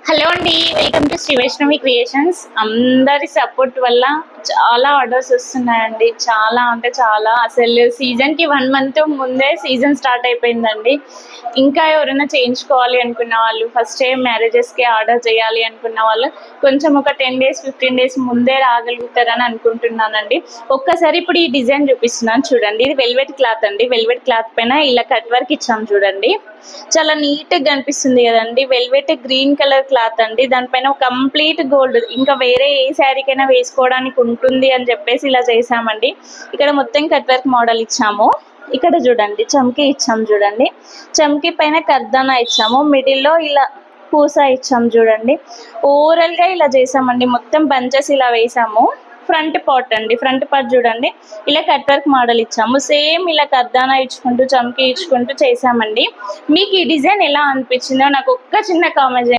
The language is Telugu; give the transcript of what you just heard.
హలో అండి, welcome to Sri Vaishnavi creations. అందరి సపోర్ట్ వల్ల చాలా ఆర్డర్స్ వస్తున్నాయండి. చాలా అంటే చాలా, అసలు సీజన్కి 1 మంత్ ముందే సీజన్ స్టార్ట్ అయిపోయిందండి. ఇంకా ఎవరైనా చేయించుకోవాలి అనుకున్న వాళ్ళు, ఫస్ట్ టైం మ్యారేజెస్కి ఆర్డర్ చేయాలి అనుకున్న వాళ్ళు కొంచెం ఒక 10 days 15 days ముందే రాగలుగుతారని అనుకుంటున్నానండి. ఒక్కసారి ఇప్పుడు ఈ డిజైన్ చూపిస్తున్నాను చూడండి. ఇది వెల్వెట్ క్లాత్ అండి. వెల్వెట్ క్లాత్ పైన ఇలా కట్ వర్క్ ఇచ్చాం చూడండి. చాలా నీట్గా కనిపిస్తుంది కదండి. వెల్వెట్ గ్రీన్ కలర్ క్లాత్ అండి. దానిపైన కంప్లీట్ గోల్డ్, ఇంకా వేరే ఏ శారీకైనా వేసుకోవడానికి ఉంటుంది అని చెప్పేసి ఇలా చేసామండి. ఇక్కడ మొత్తం కట్ వర్క్ మోడల్ ఇచ్చాము. ఇక్కడ చూడండి చమ్కీ ఇచ్చాం చూడండి. చమ్కీ పైన కర్దానా ఇచ్చాము. మిడిల్లో ఇలా పూసా ఇచ్చాము చూడండి. ఓవరాల్గా ఇలా చేసామండి. మొత్తం బంచెస్ ఇలా వేసాము. ఫ్రంట్ పార్ట్ అండి, ఫ్రంట్ పార్ట్ చూడండి ఇలా కట్ వర్క్ మోడల్ ఇచ్చాము. సేమ్ ఇలా కర్దానా ఇచ్చుకుంటూ చమ్కీ ఇచ్చుకుంటూ చేసామండి. మీకు ఈ డిజైన్ ఎలా అనిపించిందో నాకు ఒక్క చిన్న కామెంట్